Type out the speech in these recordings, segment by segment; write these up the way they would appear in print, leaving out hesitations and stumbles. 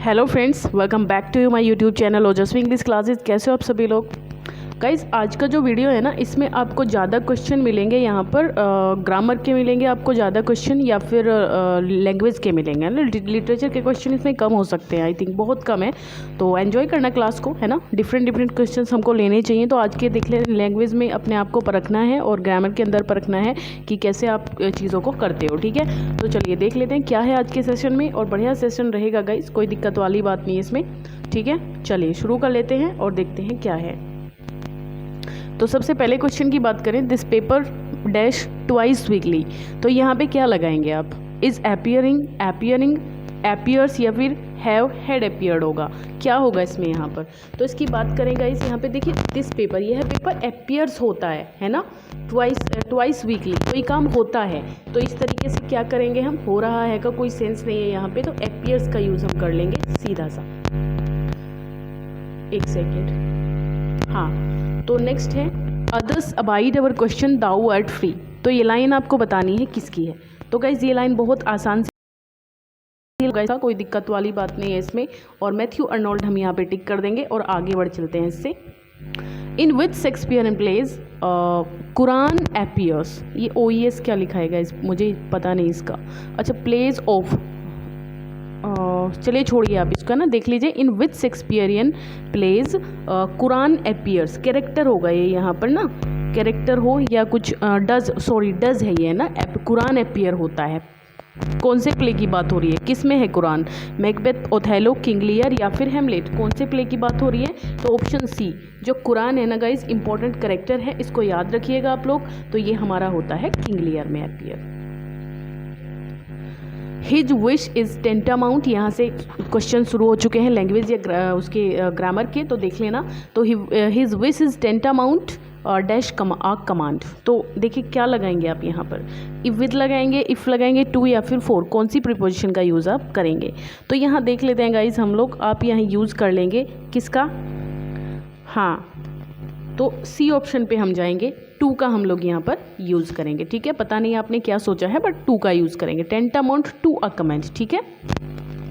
Hello friends, welcome back to my YouTube channel Ojaswi English classes. कैसे हो आप सभी लोग? गाइज़, आज का जो वीडियो है ना, इसमें आपको ज़्यादा क्वेश्चन मिलेंगे। यहाँ पर ग्रामर के मिलेंगे आपको ज़्यादा क्वेश्चन, या फिर लैंग्वेज के मिलेंगे ना। लिटरेचर के क्वेश्चन इसमें कम हो सकते हैं, आई थिंक बहुत कम है। तो एंजॉय करना क्लास को, है ना। डिफरेंट क्वेश्चन हमको लेने चाहिए। तो आज के देख ले, लैंग्वेज में अपने आप को परखना है और ग्रामर के अंदर परखना है कि कैसे आप चीज़ों को करते हो। ठीक है, तो चलिए देख लेते हैं क्या है आज के सेशन में। और बढ़िया सेशन रहेगा गाइज़, कोई दिक्कत वाली बात नहीं है इसमें। ठीक है, चलिए शुरू कर लेते हैं और देखते हैं क्या है। तो सबसे पहले क्वेश्चन की बात करें, this paper dash twice weekly. तो यहाँ पे क्या लगाएंगे आप? इज़ अपीयरिंग, अपीयर्स, या फिर हैव, हैड अपीयर्ड होगा। क्या होगा इसमें यहाँ पर? तो इसकी बात करेंगे इस यहाँ पे देखिए, दिस पेपर, यह पेपर अपीयर्स होता है ना। ट्वाइस वीकली, कोई काम होता है। तो इस तरीके से क्या करेंगे हम? हो रहा है का कोई सेंस नहीं है यहाँ पे, तो अपीयर्स का यूज़ हम कर लेंगे सीधा सा। एक सेकेंड, हाँ। तो नेक्स्ट है, others abide our question thou art free. तो ये लाइन आपको बतानी है किसकी है। तो गाइज ये लाइन बहुत आसान से, कोई दिक्कत वाली बात नहीं है इसमें। और मैथ्यू अर्नोल्ड हम यहाँ पे टिक कर देंगे और आगे बढ़ चलते हैं इससे। इन विच शेक्सपियर प्लेज कुरान अपीयर्स। ये OES क्या लिखा है गाइज, मुझे पता नहीं इसका। अच्छा, प्लेज ऑफ, चलिए छोड़िए आप इसका ना, देख लीजिए। In which Shakespearean plays Curan appears. Character होगा ये यहाँ पर ना, कैरेक्टर हो या कुछ डज है ये ना। कुरान अपीयर होता है। कौन से प्ले की बात हो रही है, किस में है Quran? Macbeth, Othello, King Lear, या फिर हेमलेट। कौन से प्ले की बात हो रही है? तो ऑप्शन सी, जो कुरान है ना गाइज, इंपॉर्टेंट कैरेक्टर है, इसको याद रखिएगा आप लोग। तो ये हमारा होता है किंग लियर में appear. His wish is tantamount. यहाँ से क्वेश्चन शुरू हो चुके हैं लैंग्वेज या उसके ग्रामर के, तो देख लेना। तो his wish is tantamount dash command. तो देखिए क्या लगाएंगे आप यहाँ पर? इफ़ विद लगाएंगे, इफ़ लगाएंगे, टू या फिर फोर। कौन सी प्रीपोजिशन का यूज़ आप करेंगे? तो यहाँ देख लेते हैं गाइज हम लोग। आप यहाँ यूज़ कर लेंगे किसका? हाँ, तो सी ऑप्शन पे हम जाएंगे। टू का हम लोग यहाँ पर यूज़ करेंगे। ठीक है, पता नहीं आपने क्या सोचा है, बट टू का यूज़ करेंगे। Tantamount to a comment. ठीक है,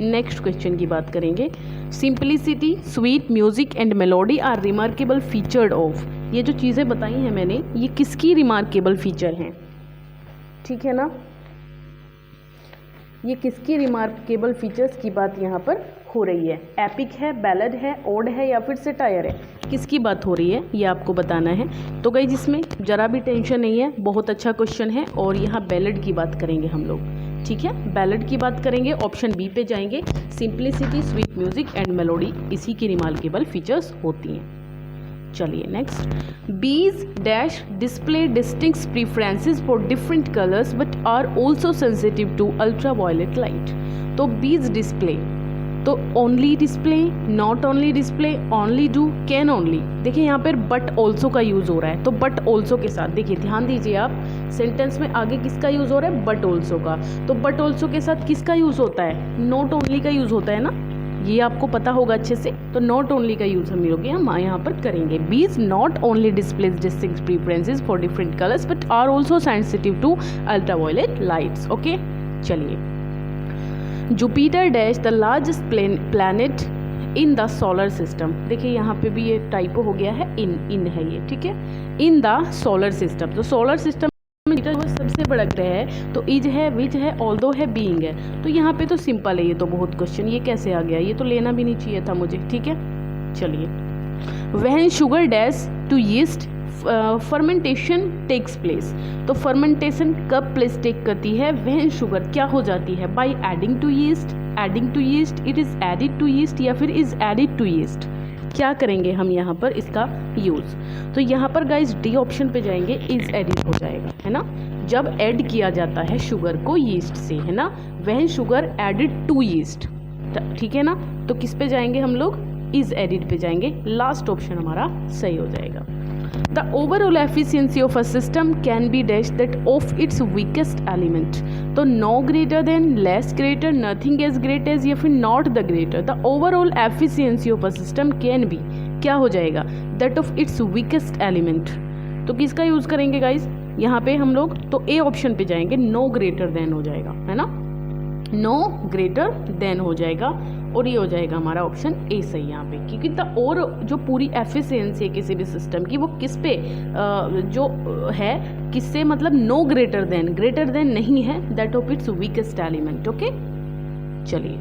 नेक्स्ट क्वेश्चन की बात करेंगे। Simplicity, sweet music and melody are remarkable featured of. ये जो चीज़ें बताई हैं मैंने, ये किसकी रिमार्केबल फीचर हैं? ठीक है ना, ये किसकी रिमार्केबल फीचर्स की बात यहाँ पर हो रही है? एपिक है, बैलड है, ओड है, या फिर सेटायर है? किसकी बात हो रही है ये आपको बताना है। तो गाइस जिसमें ज़रा भी टेंशन नहीं है, बहुत अच्छा क्वेश्चन है। और यहाँ बैलड की बात करेंगे हम लोग। ठीक है, बैलड की बात करेंगे, ऑप्शन बी पे जाएंगे। Simplicity, sweet music and melody इसी की रिमार्केबल फीचर्स होती हैं। चलिए next, bees dash display distinct preferences for different colours but are also sensitive to ultra violet light. तो बीज डिस्प्ले, तो only display, not only display, only do, can only. देखिए यहाँ पर बट ऑल्सो का use हो रहा है। तो बट ऑल्सो के साथ देखिए, ध्यान दीजिए आप, सेंटेंस में आगे किसका यूज़ हो रहा है? बट ऑल्सो का। तो बट ऑल्सो के साथ किसका यूज़ होता है? नॉट ओनली का यूज़ होता है ना, ये आपको पता होगा अच्छे से। तो नॉट ओनली का यूज़ हम लोग यहाँ पर करेंगे। Bees not only displays distinct preferences for different colours but are also sensitive to ultra violet lights. Okay, चलिए। Jupiter dash the largest planet in the solar system. देखिए यहाँ पे भी ये टाइपो हो गया है, इन है ये। ठीक है, इन द सोलर सिस्टम। तो सोलर सिस्टम वो सबसे बड़ा ग्रह है। तो इज है, विच है, ऑल्दो है, बीइंग है। तो यहाँ पे तो सिंपल है ये तो बहुत क्वेश्चन। ये कैसे आ गया? ये तो लेना भी नहीं चाहिए था मुझे। ठीक है, चलिए। When sugar dash to yeast fermentation takes place. तो फर्मेंटेशन कब प्लेस टेक करती है? व्हेन शुगर क्या हो जाती है? By adding to yeast, adding to yeast, it is added to yeast, या फिर इज़ एडिड टू यीस्ट। क्या करेंगे हम यहाँ पर इसका यूज़? तो यहाँ पर गाइज डी ऑप्शन पे जाएंगे, इज़ एडिड हो जाएगा, है ना। जब ऐड किया जाता है शुगर को यीस्ट से, है ना, when sugar added to yeast. ठीक है ना, तो किस पे जाएंगे हम लोग? इज़ एडिड पे जाएंगे। लास्ट ऑप्शन हमारा सही हो जाएगा। The overall efficiency of a system can be dash that of its weakest element. तो no greater than, less greater, nothing as great as, या फिर not the greater. The overall efficiency of a system can be, क्या हो जाएगा? That of its weakest element. तो किसका use करेंगे guys यहाँ पे हम लोग? तो ए ऑप्शन पे जाएंगे, no greater than हो जाएगा, है ना। नो ग्रेटर देन हो जाएगा। और ये हो जाएगा हमारा ऑप्शन ए सही यहाँ पे, क्योंकि और जो पूरी एफिशिएंसी है किसी भी सिस्टम की वो किस पे जो है, किससे मतलब नो ग्रेटर देन नहीं है, that of its weakest element. Okay चलिए,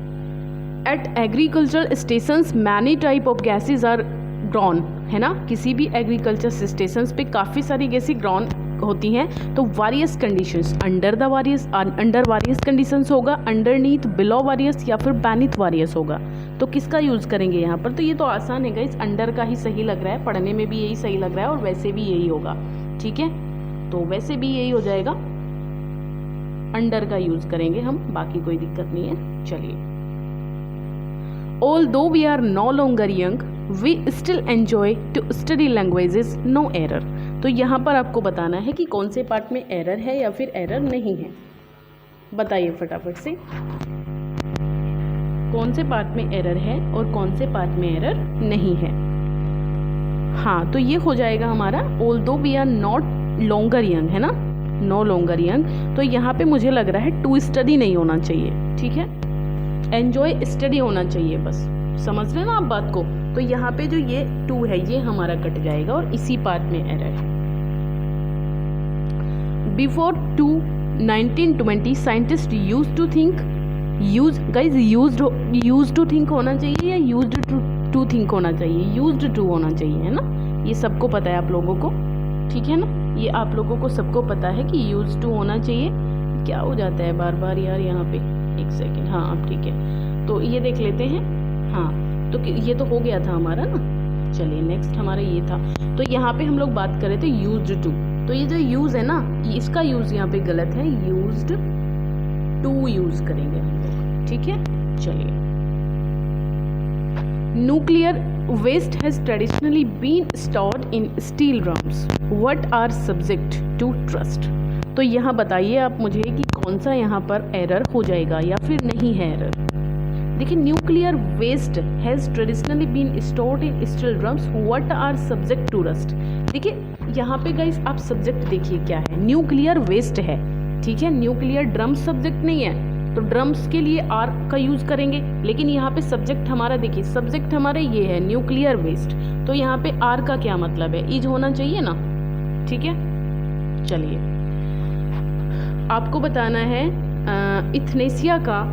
at agriculture stations many type of gases are grown, है ना, किसी भी एग्रीकल्चर स्टेशंस पे काफ़ी सारी गैसें ग्रॉन होती हैं। तो warriors conditions, under warriors conditions होगा, अंडरनीथ, बिलो वारियस या फिर बेनीथ वारियस होगा। तो किसका यूज़ करेंगे यहाँ पर? तो ये तो आसान है गाइस, अंडर का ही सही लग रहा है, पढ़ने में भी यही सही लग रहा है और वैसे भी यही होगा। ठीक है, तो वैसे भी यही हो जाएगा, अंडर का यूज़ करेंगे हम, बाकी कोई दिक्कत नहीं है। चलिए, Although we are no longer young, we still enjoy to study languages, no error। तो यहाँ पर आपको बताना है कि कौन से पार्ट में एरर है या फिर एरर नहीं है, बताइए फटाफट से, कौन से पार्ट में एरर है और कौन से पार्ट में एरर नहीं है। हाँ, तो ये हो जाएगा हमारा although we are not longer young, है ना, no longer young। तो यहाँ पे मुझे लग रहा है टू स्टडी नहीं होना चाहिए, ठीक है, एन्जॉय स्टडी होना चाहिए, बस समझ रहे ना आप बात को। तो यहाँ पे जो ये टू है ये हमारा कट जाएगा और इसी पार्ट में एरर है। Before 1920 scientist use to think, use to think होना चाहिए या यूज्ड टू थिंक होना चाहिए? यूज्ड टू होना चाहिए, है ना, ये सबको पता है आप लोगों को, ठीक है ना, ये आप लोगों को सबको पता है कि यूज टू होना चाहिए। क्या हो जाता है बार बार यार यहाँ पे, एक सेकेंड, हाँ अब ठीक है, तो ये देख लेते हैं। हाँ, तो ये तो हो गया था हमारा ना। चलिए नेक्स्ट हमारा ये था, तो यहाँ पे हम लोग बात कर रहे थे यूज्ड टू। तो ये जो यूज़ है ना, इसका यूज़ यहाँ पे गलत है, यूज्ड टू यूज़ करेंगे हम लोग, ठीक है। चलिए, nuclear waste has traditionally been stored in steel drums, what are subject to trust. तो यहाँ बताइए आप मुझे कि कौन सा यहाँ पर एरर हो जाएगा या फिर नहीं है एरर। देखिए, nuclear waste has traditionally been stored in steel drums, what are subject to rust. देखिए यहाँ पे गाइस आप सब्जेक्ट देखिए क्या है, न्यूक्लियर वेस्ट है, ठीक है, न्यूक्लियर ड्रम्स सब्जेक्ट नहीं है, तो ड्रम्स के लिए आर का यूज़ करेंगे। लेकिन यहाँ पे सब्जेक्ट हमारा देखिए, सब्जेक्ट हमारे ये है न्यूक्लियर वेस्ट, तो यहाँ पे आर का क्या मतलब है, इज होना चाहिए ना, ठीक है। चलिए, आपको बताना है इथनेसिया का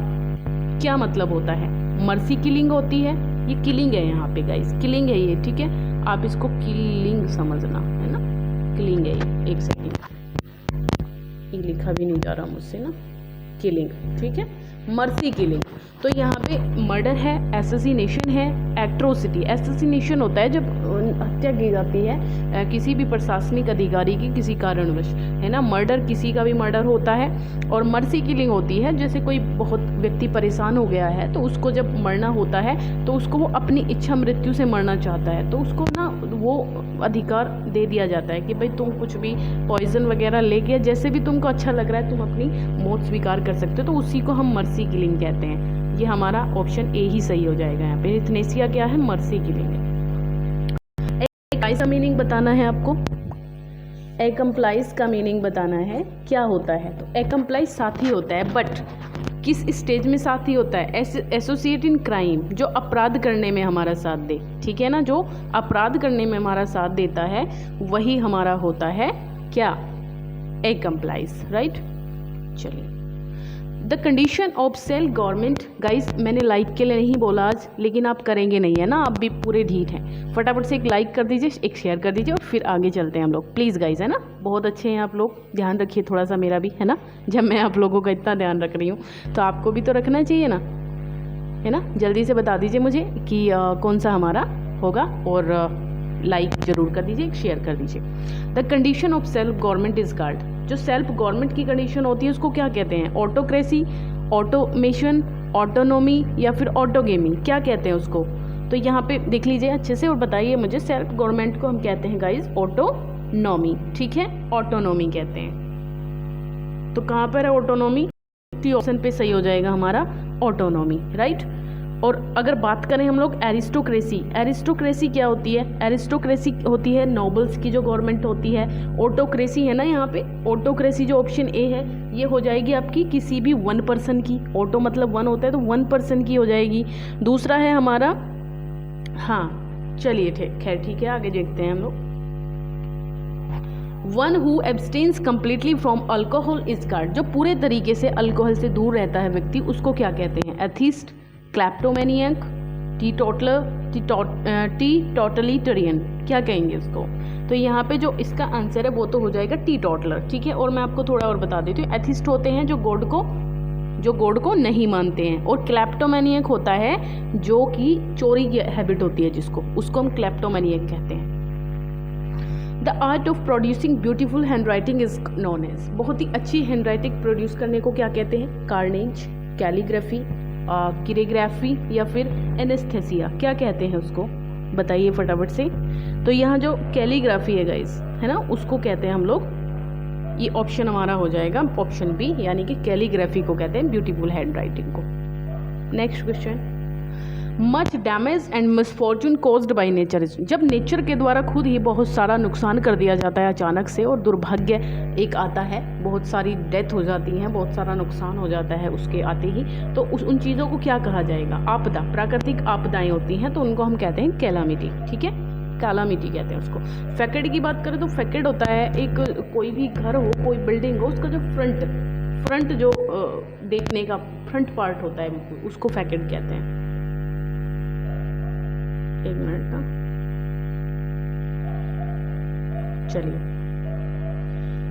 क्या मतलब होता है। मर्सी किलिंग होती है, ये किलिंग है यहाँ पे गाइस, किलिंग है ये, ठीक है, आप इसको किलिंग समझना, है ना, किलिंग है ये। एक सेकेंड, ये लिखा भी नहीं जा रहा मुझसे ना, किलिंग, ठीक है, मर्सी किलिंग। तो यहाँ पे मर्डर है, एसेसिनेशन है, एट्रोसिटी। एसेसिनेशन होता है जब हत्या की जाती है किसी भी प्रशासनिक अधिकारी की किसी कारणवश, है ना। मर्डर, किसी का भी मर्डर होता है। और मर्सी किलिंग होती है जैसे कोई बहुत व्यक्ति परेशान हो गया है तो उसको जब मरना होता है तो उसको वो अपनी इच्छा मृत्यु से मरना चाहता है, तो उसको ना वो अधिकार दे दिया जाता है कि भाई तुम कुछ भी पॉइजन वगैरह लेके, जैसे भी तुमको अच्छा लग रहा है तुम अपनी मौत स्वीकार कर सकते हो, तो उसी को हम मर्सी किलिंग कहते हैं। ये हमारा ऑप्शन ए ही सही हो जाएगा यहाँ पे। इथनेसिया क्या है, मर्सी किलिंग है। ऐसा मीनिंग बताना है आपको, एकम्प्लाइज का मीनिंग बताना है क्या होता है। तो एकम्प्लाइज साथी होता है, बट किस स्टेज में साथी होता है, एसोसिएट इन क्राइम, जो अपराध करने में हमारा साथ दे, ठीक है ना, जो अपराध करने में हमारा साथ देता है वही हमारा होता है क्या, एकम्प्लाइज, राइट। चलिए, the condition of self government. Guys मैंने लाइक के लिए नहीं बोला आज, लेकिन आप करेंगे नहीं, है ना, आप भी पूरे ढीठ हैं। फटाफट से एक लाइक कर दीजिए, एक शेयर कर दीजिए और फिर आगे चलते हैं हम लोग, प्लीज़ गाइस, है ना, बहुत अच्छे हैं आप लोग, ध्यान रखिए थोड़ा सा मेरा भी, है ना। जब मैं आप लोगों का इतना ध्यान रख रही हूँ तो आपको भी तो रखना चाहिए ना, है ना। जल्दी से बता दीजिए मुझे कि कौन सा हमारा होगा और लाइक ज़रूर कर दीजिए, शेयर कर दीजिए। The condition of self government is called. जो सेल्फ गवर्नमेंट की कंडीशन होती है उसको क्या कहते हैं, ऑटोक्रेसी, ऑटोमेशन, ऑटोनोमी या फिर ऑटोगेमी, क्या कहते हैं उसको। तो यहाँ पे देख लीजिए अच्छे से और बताइए मुझे, सेल्फ गवर्नमेंट को हम कहते हैं गाइज ऑटोनोमी, ठीक है, ऑटोनोमी कहते हैं। तो कहाँ पर है ऑटोनोमी, ऑप्शन पे सही हो जाएगा हमारा ऑटोनोमी, राइट। और अगर बात करें हम लोग एरिस्टोक्रेसी, एरिस्टोक्रेसी क्या होती है? एरिस्टोक्रेसी होती है नोबल्स की जो गवर्नमेंट होती है। ऑटोक्रेसी है ना यहाँ पे, ऑटोक्रेसी जो ऑप्शन ए है ये हो जाएगी आपकी किसी भी वन पर्सन की। ऑटो मतलब वन होता है, तो वन पर्सन की हो जाएगी। दूसरा है हमारा, हाँ चलिए खैर ठीक है, आगे देखते हैं हम लोग। One who abstains completely from alcohol is called, जो पूरे तरीके से अल्कोहल से दूर रहता है व्यक्ति, उसको क्या कहते हैं? एथिस्ट, क्लैप्टोमैनियक, टीटोटलिटेरियन, क्या कहेंगे इसको? तो यहाँ पे जो इसका आंसर है वो तो हो जाएगा टीटोटलर, ठीक है। और मैं आपको थोड़ा और बता देती हूँ, एथिस्ट होते हैं जो गॉड को नहीं मानते हैं, और क्लैप्टोमैनियक होता है जो कि चोरी की हैबिट होती है जिसको, उसको हम क्लैप्टोमैनियक कहते हैं। The art of producing beautiful handwriting is known as, बहुत ही अच्छी हैंड राइटिंग प्रोड्यूस करने को क्या कहते हैं? कार्नेज, कैलीग्राफी, किरेग्राफी या फिर एनेस्थेसिया, क्या कहते हैं उसको? बताइए फटाफट से। तो यहाँ जो कैलीग्राफी है गाइस, है ना, उसको कहते हैं हम लोग, ये ऑप्शन हमारा हो जाएगा ऑप्शन बी, यानी कि कैलीग्राफी को कहते हैं ब्यूटीफुल हैंड राइटिंग को। Next question, much damage and misfortune caused by nature, जब नेचर के द्वारा खुद ही बहुत सारा नुकसान कर दिया जाता है अचानक से, और दुर्भाग्य एक आता है, बहुत सारी डेथ हो जाती है, बहुत सारा नुकसान हो जाता है उसके आते ही, तो उन चीज़ों को क्या कहा जाएगा? आपदा, प्राकृतिक आपदाएं होती हैं तो उनको हम कहते हैं कैलामिटी, ठीक है, कैलामिटी कहते हैं उसको। फैकेड की बात करें तो फैकेड होता है एक, कोई भी घर हो, कोई बिल्डिंग हो, उसका जो फ्रंट जो देखने का फ्रंट पार्ट होता है उसको फैकेड कहते हैं। एक मिनट का, चलिए।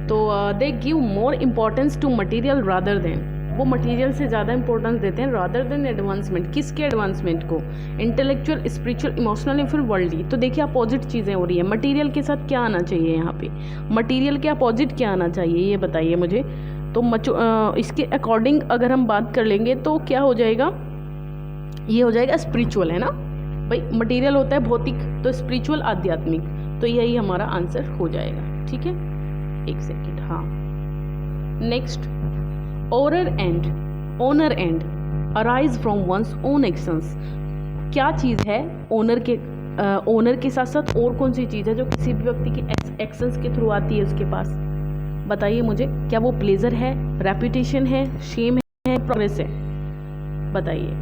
तो they give more importance to material rather than, वो मटेरियल से ज़्यादा इंपॉर्टेंस देते हैं रादर देन एडवांसमेंट। किसके एडवांसमेंट को? इंटेलेक्चुअल, स्पिरिचुअल, इमोशनल या फिर वर्ल्डली। तो देखिए अपोजिट चीज़ें हो रही है। मटेरियल के साथ क्या आना चाहिए यहाँ पे? मटेरियल के अपोजिट क्या आना चाहिए ये बताइए मुझे। तो इसके अकॉर्डिंग अगर हम बात कर लेंगे तो क्या हो जाएगा? ये हो जाएगा स्पिरिचुअल, है ना भाई। मटेरियल होता है भौतिक, तो स्पिरिचुअल आध्यात्मिक, तो यही हमारा आंसर हो जाएगा, ठीक है। एक सेकेंड, हाँ। Next, honour and arise from one's own actions, क्या चीज़ है ओनर के साथ साथ और कौन सी चीज़ है जो किसी भी व्यक्ति के एक्शंस के थ्रू आती है उसके पास? बताइए मुझे, क्या वो प्लेजर है, रेपुटेशन है, शेम है, प्रोग्रेस है? बताइए।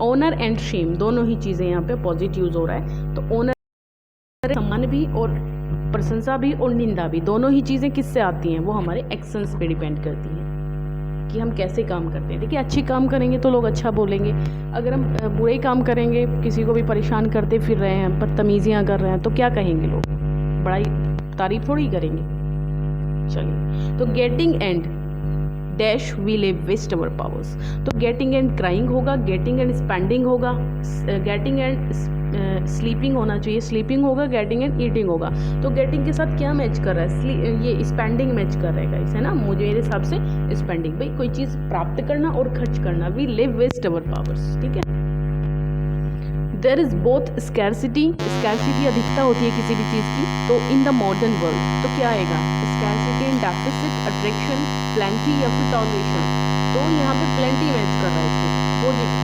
ऑनर एंड शेम दोनों ही चीज़ें यहाँ पे पॉजिटिव यूज हो रहा है। तो ऑनर, सम्मान भी और प्रशंसा भी और निंदा भी, दोनों ही चीज़ें किससे आती हैं? वो हमारे एक्शंस पे डिपेंड करती हैं कि हम कैसे काम करते हैं। देखिए अच्छे काम करेंगे तो लोग अच्छा बोलेंगे, अगर हम बुरे काम करेंगे, किसी को भी परेशान करते फिर रहे हैं, बदतमीजियाँ कर रहे हैं, तो क्या कहेंगे लोग? बड़ाई तारीफ थोड़ी करेंगे। चलिए, तो getting and dash we live waste our powers, तो गेटिंग एंड क्राइंग होगा, गेटिंग एंड स्पेंडिंग होगा, गेटिंग एंड स्लीपिंग होना चाहिए, स्लीपिंग होगा, गेटिंग एंड ईटिंग होगा। तो गेटिंग के साथ क्या मैच कर रहा है? ये स्पेंडिंग मैच कर रहेगा इसे, ना मुझे मेरे हिसाब से स्पेंडिंग, भाई कोई चीज़ प्राप्त करना और खर्च करना। We live waste our powers, ठीक है। देयर इज बोथ स्कैरसिटी अधिकता होती है किसी भी चीज़ की, तो इन द मॉडर्न वर्ल्ड तो क्या आएगा? Scarcity and deficit, attraction, plenty या फिर टॉलरेशन। तो यहाँ पे प्लेंटी मैच कर रहा है इसके साथ।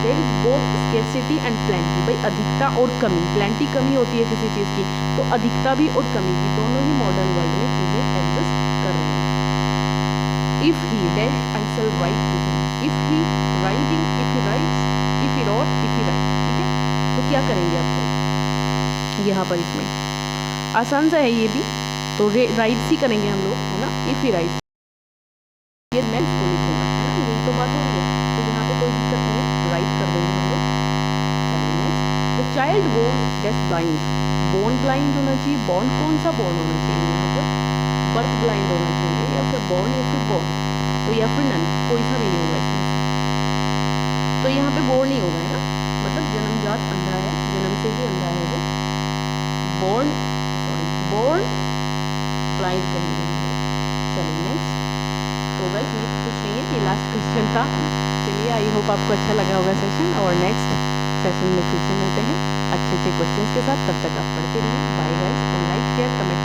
There is both scarcity and plenty, भाई अधिकता और कमी। प्लेंटी कमी होती है किसी चीज़ की, तो अधिकता भी और कमी भी, दोनों ही मॉडर्न वर्ल्ड में चीज़ें एग्जिस्ट कर रही हैं। If he dash I shall write to him, if he writing, if he writes, if he wrote, if he write, ठीक है। तो क्या करेंगे आपको यहाँ पर? इसमें आसान सा है ये भी, तो राइट्स ही करेंगे हम लोग, है ना। इफ ही राइट्स, ये मैं इसको लिखूंगा, है ना, यही तो बात हो रही है। तो यहाँ पे कोई दिक्कत नहीं है, राइट कर देंगे हम लोग। The child born deaf blind, born blind होना चाहिए। बोर्न कौन सा बोर्न होना चाहिए यहाँ पर? बर्थ ब्लाइंड होना चाहिए, या फिर बोर्न या फिर बोर्न, तो या फिर नन, कोई सा भी नहीं होगा इसमें। तो यहाँ पे बोर्न ही होगा, है ना, मतलब जन्मजात अंधा है, जन्म से ही अंधा है वो। बोर्न ब्लाइंड कहेंगे हम लोग। चलिए नेक्स्ट। तो गाइस नेक्स्ट कुछ नहीं है, ये लास्ट क्वेश्चन था। चलिए आई होप आपको अच्छा लगा होगा सेशन, और नेक्स्ट सेशन में फिर से मिलते हैं अच्छे क्वेश्चंस के साथ। तब तक आप पढ़ते रहिए। बाय गाइस, और लाइक शेयर कमेंट